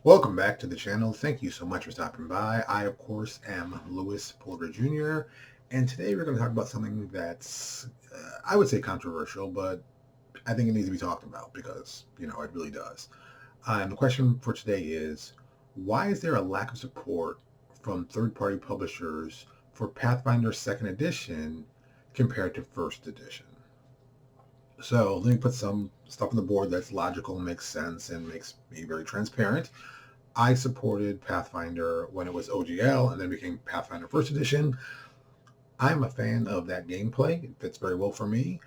Welcome back to the channel. Thank you so much for stopping by. I, of course, am Lewis Porter Jr., and today we're going to talk about something that's, I would say controversial, but I think it needs to be talked about because, it really does. And the question for today is, why is there a lack of support from third-party publishers for Pathfinder 2nd Edition compared to 1st Edition? So let me put some stuff on the board that's logical, makes sense, and makes me very transparent. I supported Pathfinder when it was OGL and then became Pathfinder First Edition. I'm a fan of that gameplay. It fits very well for me.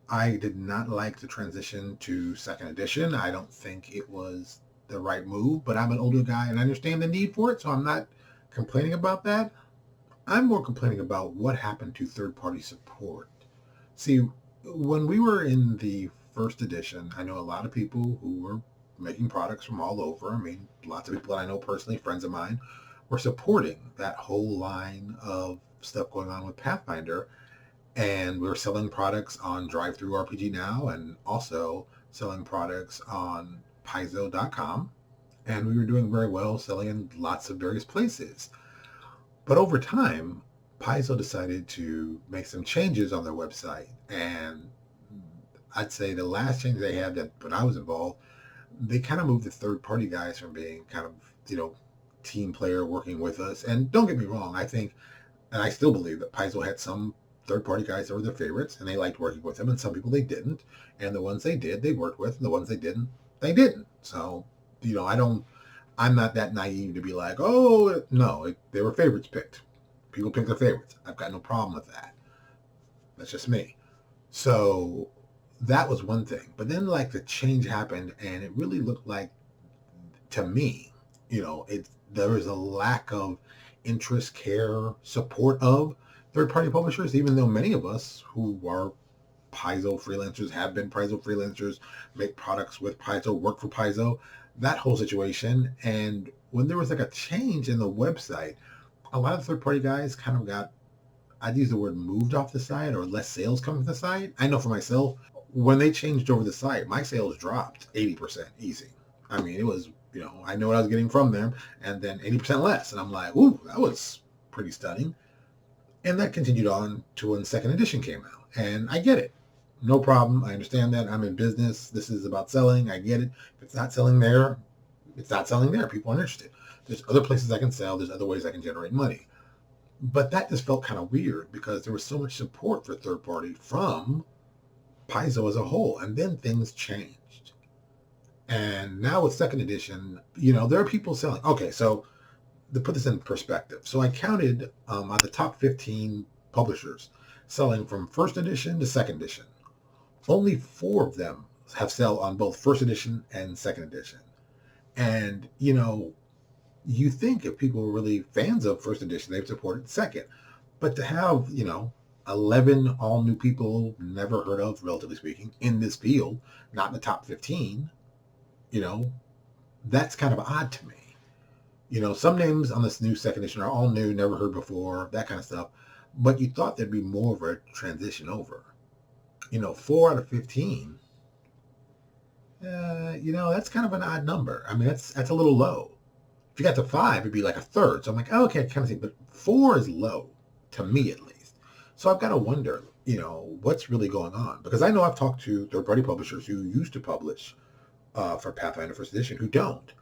I did not like the transition to Second Edition. I don't think it was the right move, but I'm an older guy and I understand the need for it, so I'm not complaining about that. I'm more complaining about what happened to third-party support. See, when we were in the first edition, I know a lot of people who were making products from all over. I mean, lots of people that I know personally, friends of mine, were supporting that whole line of stuff going on with Pathfinder. And we were selling products on Drive-Thru RPG Now and also selling products on Paizo.com. And we were doing very well selling in lots of various places. But over time, Paizo decided to make some changes on their website. And I'd say the last change they had that when I was involved, they kind of moved the third party guys from being kind of, team player working with us. And don't get me wrong, I think, and I still believe that Paizo had some third party guys that were their favorites and they liked working with them. And some people they didn't. And the ones they did, they worked with. And the ones they didn't, they didn't. So, I'm not that naive to be like, oh, no, they were favorites picked. People pick their favorites. I've got no problem with that. That's just me. So that was one thing. But then, like, the change happened, and it really looked like, to me, there was a lack of interest, care, support of third-party publishers, even though many of us who are Paizo freelancers, have been Paizo freelancers, make products with Paizo, work for Paizo, that whole situation. And when there was like a change in the website, a lot of third-party guys kind of got, I'd use the word moved off the site or less sales coming from the site. I know for myself, when they changed over the site, my sales dropped 80% easy. I mean, it was, I know what I was getting from them and then 80% less. And I'm like, ooh, that was pretty stunning. And that continued on to when second edition came out. And I get it. No problem. I understand that. I'm in business. This is about selling. I get it. If it's not selling there, it's not selling there. People aren't interested. There's other places I can sell. There's other ways I can generate money. But that just felt kind of weird because there was so much support for third party from Paizo as a whole. And then things changed. And now with second edition, there are people selling. Okay, so to put this in perspective, so I counted on the top 15 publishers selling from first edition to second edition. Only 4 of them have sell on both first edition and second edition. And, you think if people were really fans of first edition, they'd support second. But to have, 11 all new people never heard of, relatively speaking, in this field, not in the top 15, that's kind of odd to me. Some names on this new second edition are all new, never heard before, that kind of stuff. But you thought there'd be more of a transition over. 4 out of 15, that's kind of an odd number. I mean, that's a little low. If you got to 5, it'd be like a third. So I'm like, oh, okay, I kind of see. But 4 is low, to me at least. So I've got to wonder, what's really going on? Because I know I've talked to third-party publishers who used to publish for Pathfinder First Edition who don't.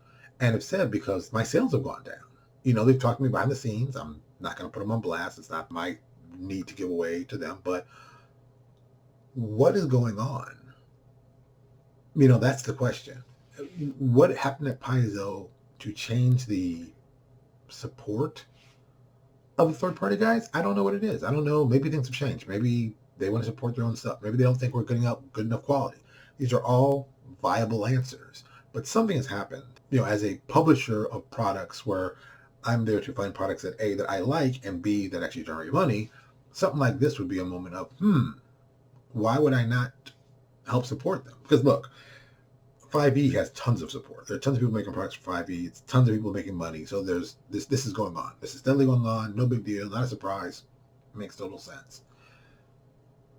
And have said because my sales have gone down. They've talked to me behind the scenes. I'm not going to put them on blast. It's not my need to give away to them. But what is going on? That's the question. What happened at Paizo to change the support of the third-party guys? I don't know what it is. I don't know. Maybe things have changed. Maybe they want to support their own stuff. Maybe they don't think we're getting out good enough quality. These are all viable answers. But something has happened, as a publisher of products where I'm there to find products that A, that I like, and B, that actually generate money. Something like this would be a moment of, why would I not help support them? Because look, 5e has tons of support. There are tons of people making products for 5e. It's tons of people making money. So there's this is going on. This is steadily going on. No big deal. Not a surprise. Makes total sense.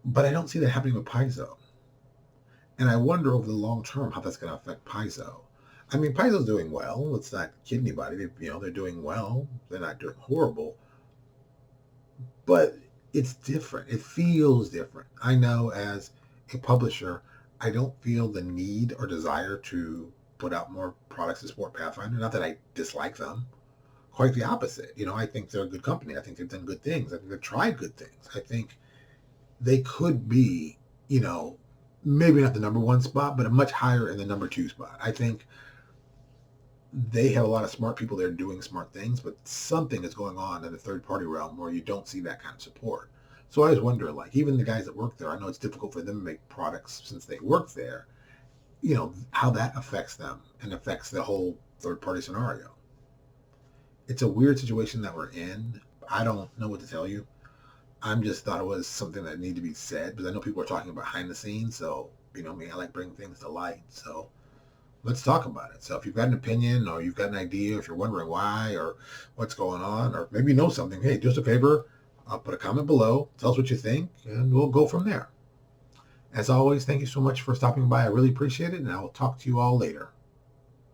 But I don't see that happening with Paizo. And I wonder over the long term how that's going to affect Paizo. I mean, Paizo's doing well. Let's not kid anybody. They're doing well. They're not doing horrible, but it's different. It feels different. I know as a publisher, I don't feel the need or desire to put out more products to support Pathfinder. Not that I dislike them. Quite the opposite. I think they're a good company. I think they've done good things. I think they've tried good things. I think they could be, maybe not the number one spot, but a much higher in the number two spot. I think they have a lot of smart people there doing smart things, but something is going on in the third party realm where you don't see that kind of support. So I always wonder, like, even the guys that work there, I know it's difficult for them to make products since they work there, how that affects them and affects the whole third party scenario. It's a weird situation that we're in. I don't know what to tell you. I'm just thought it was something that needed to be said because I know people are talking behind the scenes. So, me, I like bringing things to light. So let's talk about it. So if you've got an opinion or you've got an idea, if you're wondering why or what's going on, or maybe you know something, hey, do us a favor, put a comment below, tell us what you think, and we'll go from there. As always, thank you so much for stopping by. I really appreciate it, and I will talk to you all later.